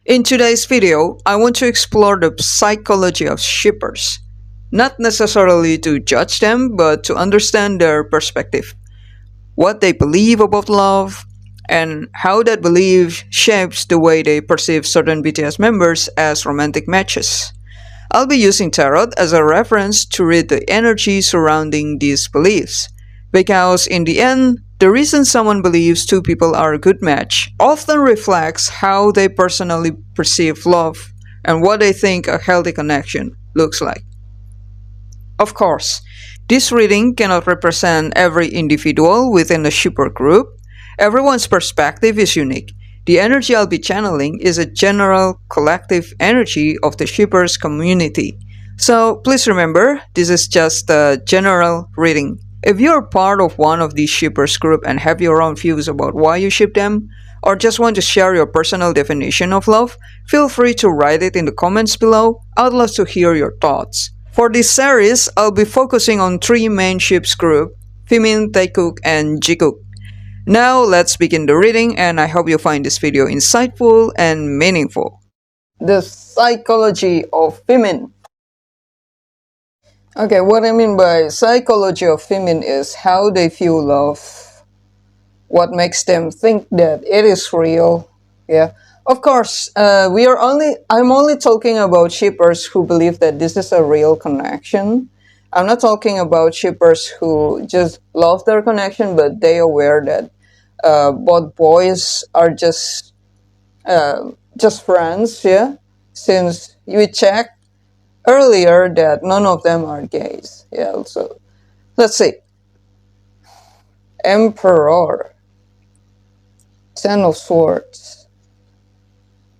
In today's video, I want to explore the psychology of shippers. Not necessarily to judge them, but to understand their perspective, what they believe about love, and how that belief shapes the way they perceive certain BTS members as romantic matches. I'll be using tarot as a reference to read the energy surrounding these beliefs. Because in the end, the reason someone believes two people are a good match often reflects how they personally perceive love and what they think a healthy connection looks like. Of course, this reading cannot represent every individual within the shipper group. Everyone's perspective is unique. The energy I'll be channeling is a general collective energy of the shippers community. So please remember, this is just a general reading. If you're part of one of these shippers group and have your own views about why you ship them, or just want to share your personal definition of love, feel free to write it in the comments below. I'd love to hear your thoughts. For this series, I'll be focusing on three main ships group, VMin, Taekook, and Jikook. Now let's begin the reading, and I hope you find this video insightful and meaningful. The psychology of VMin. Okay, what I mean by psychology of VMin is how they view love, what makes them think that it is real. Yeah, of course, I'm only talking about shippers who believe that this is a real connection. I'm not talking about shippers who just love their connection, but they aware that both boys are just friends. Yeah, since we checked earlier that none of them are gays. Yeah, so let's see. Emperor, Ten of Swords,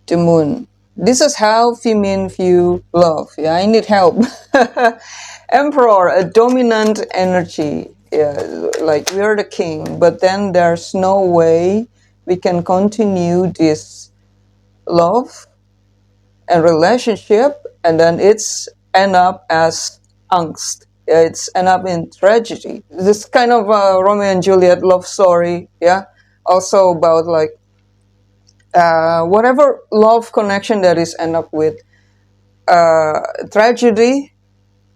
the Moon. This is how VMin view love. Yeah, I need help. Emperor, a dominant energy. Yeah, like we're the king, but then there's no way we can continue this love and relationship, and then it's end up as angst. Yeah, it's end up in tragedy. This kind of Romeo and Juliet love story. Yeah, also about like whatever love connection that is end up with tragedy,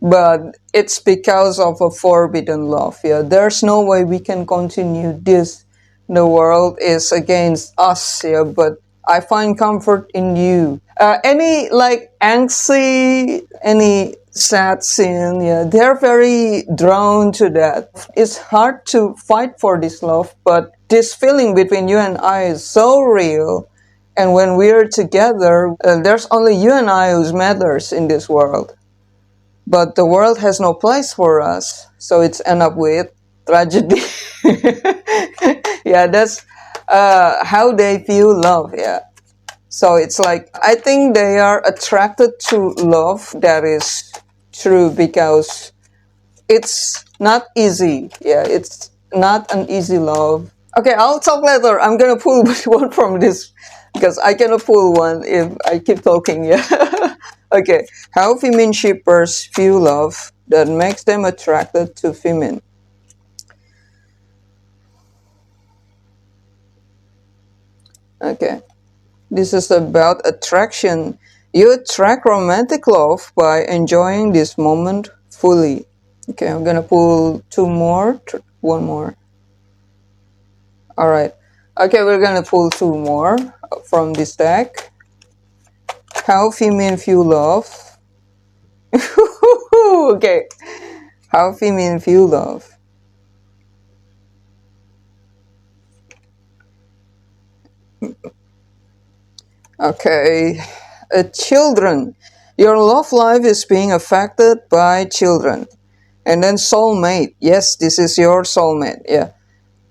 but it's because of a forbidden love. Yeah, there's no way we can continue this. The world is against us. Yeah, but I find comfort in you. Any like angsty, any sad scene, yeah, they're very drawn to that. It's hard to fight for this love, but this feeling between you and I is so real. And when we're together, there's only you and I who matters in this world. But the world has no place for us, so it's end up with tragedy. Yeah, that's how they view love. Yeah. So it's like, I think they are attracted to love that is true because it's not easy. Yeah, it's not an easy love. Okay, I'll talk later. I'm gonna pull one from this because I cannot pull one if I keep talking. Yeah. Okay, how VMin shippers view love that makes them attracted to VMin. Okay. This is about attraction. You attract romantic love by enjoying this moment fully. Okay, I'm gonna pull two more, one more. All right. Okay, we're gonna pull two more from this deck. How VMin view love. Okay, how VMin view love. Okay, children. Your love life is being affected by children. And then soulmate. Yes, this is your soulmate. Yeah.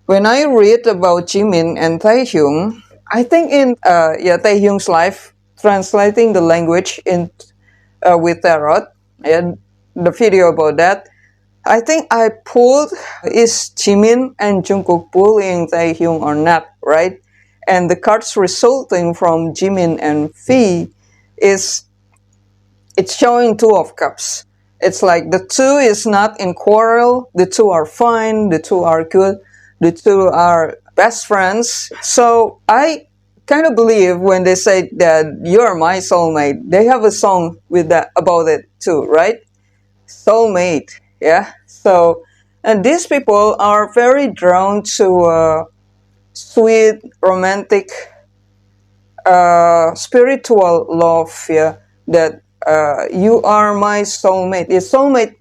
When I read about Jimin and Taehyung, I think in Taehyung's life, translating the language in with tarot, and the video about that, I think I pulled is Jimin and Jungkook bullying Taehyung or not, right? And the cards resulting from Jimin and V is, it's showing Two of Cups. It's like the two is not in quarrel, the two are fine, the two are good, the two are best friends. So I kind of believe when they say that you're my soulmate. They have a song with that about it too, right? Soulmate, yeah. So, and these people are very drawn to sweet, romantic, spiritual love. Yeah, that you are my soulmate. Is soulmate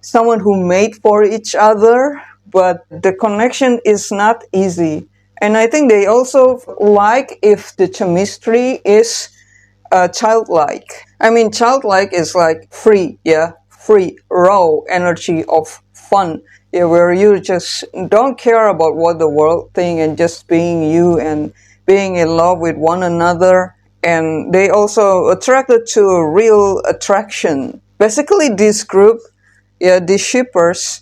someone who made for each other, but the connection is not easy. And I think they also like if the chemistry is childlike. I mean, childlike is like free, yeah, free, raw energy of fun, yeah, where you just don't care about what the world think and just being you and being in love with one another. And they also attracted to a real attraction. Basically, this group, yeah, these shippers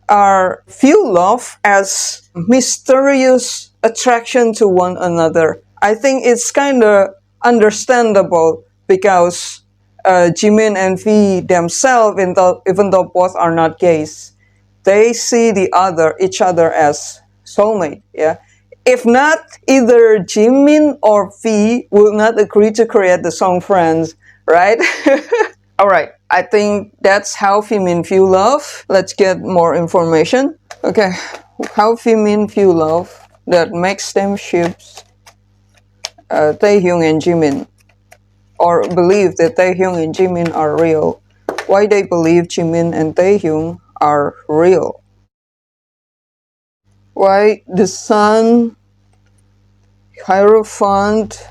are view love as mysterious attraction to one another. I think it's kind of understandable because Jimin and V themselves, even though both are not gays, they see each other as soulmate. Yeah. If not, either Jimin or V will not agree to create the song Friends, right? All right, I think that's how VMin view love. Let's get more information. Okay, how VMin view love that makes them ships Taehyung and Jimin, or believe that Taehyung and Jimin are real. Why they believe Jimin and Taehyung are real? Why the Sun, Hierophant,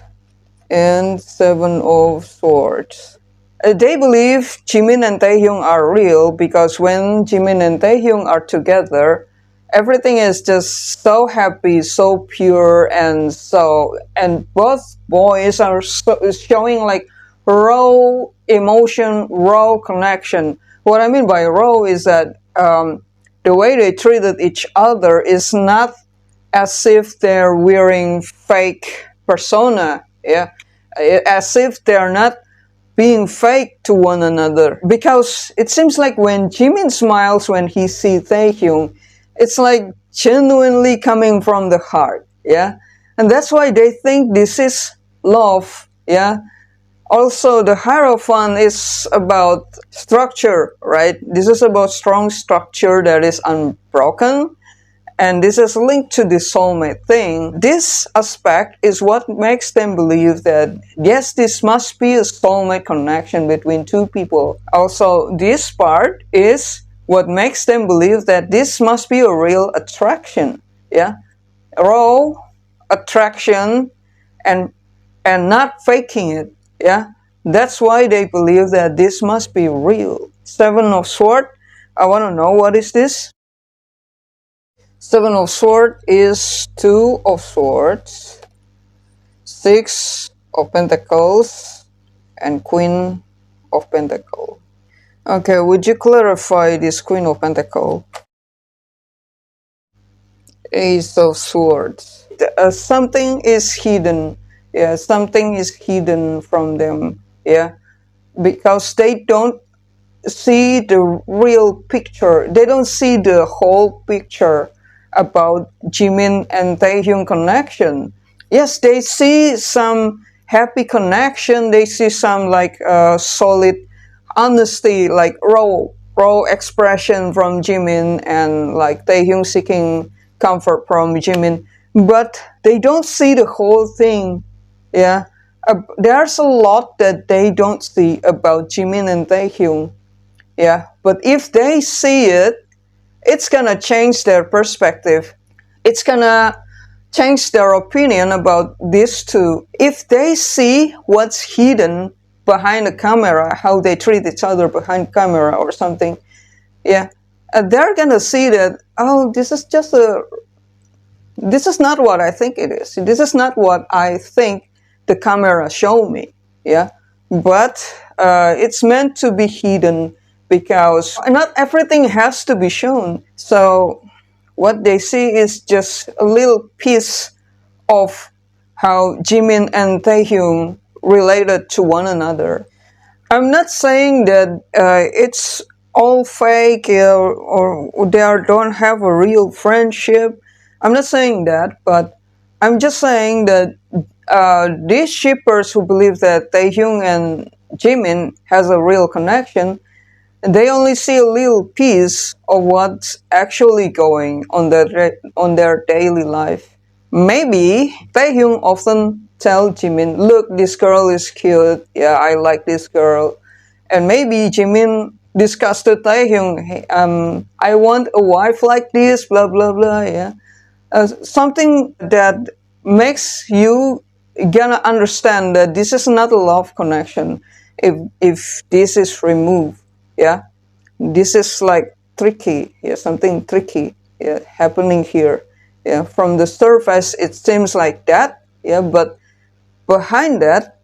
and Seven of Swords? They believe Jimin and Taehyung are real because when Jimin and Taehyung are together, everything is just so happy, so pure, and both boys are showing like raw emotion, raw connection. What I mean by raw is that the way they treated each other is not as if they're wearing fake persona, yeah, as if they're not being fake to one another. Because it seems like when Jimin smiles when he sees Taehyung, it's like genuinely coming from the heart, yeah? And that's why they think this is love, yeah? Also, the Hierophant is about structure, right? This is about strong structure that is unbroken, and this is linked to the soulmate thing. This aspect is what makes them believe that, yes, this must be a soulmate connection between two people. Also, this part is what makes them believe that this must be a real attraction. Yeah, raw attraction, and not faking it. Yeah, that's why they believe that this must be real. Seven of Swords. I want to know what is this. Seven of Swords is Two of Swords, Six of Pentacles, and Queen of Pentacles. Okay, would you clarify this Queen of Pentacles? Ace of Swords. Something is hidden. Yeah, something is hidden from them. Yeah, because they don't see the real picture. They don't see the whole picture about Jimin and Taehyung connection. Yes, they see some happy connection. They see some like solid honesty, like raw expression from Jimin, and like Taehyung seeking comfort from Jimin. But they don't see the whole thing. Yeah, there's a lot that they don't see about Jimin and Taehyung. Yeah, but if they see it, it's gonna change their perspective. It's gonna change their opinion about this too. If they see what's hidden behind the camera, how they treat each other behind camera or something, yeah, they're gonna see that, oh, this is not what I think it is. This is not what I think the camera show me. Yeah, but it's meant to be hidden because not everything has to be shown. So what they see is just a little piece of how Jimin and Taehyung related to one another. I'm not saying that it's all fake, or they don't have a real friendship. I'm not saying that, but I'm just saying that These shippers who believe that Taehyung and Jimin has a real connection, they only see a little piece of what's actually going on their daily life. Maybe Taehyung often tell Jimin, "Look, this girl is cute. Yeah, I like this girl." And maybe Jimin discussed to Taehyung, "Hey, I want a wife like this." Blah blah blah. Yeah, something that makes you gonna understand that this is not a love connection if this is removed. Yeah, this is like tricky. Yeah, something tricky, yeah, happening here. Yeah, from the surface it seems like that. Yeah, but behind that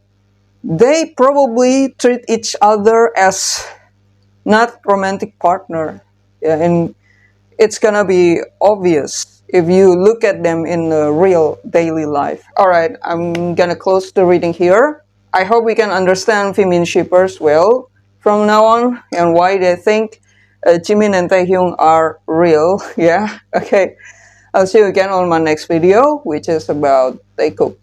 they probably treat each other as not romantic partner. Yeah, and it's gonna be obvious if you look at them in the real daily life. All right, I'm gonna close the reading here. I hope we can understand VMin shippers well from now on and why they think Jimin and Taehyung are real. Yeah, okay. I'll see you again on my next video, which is about Taekook.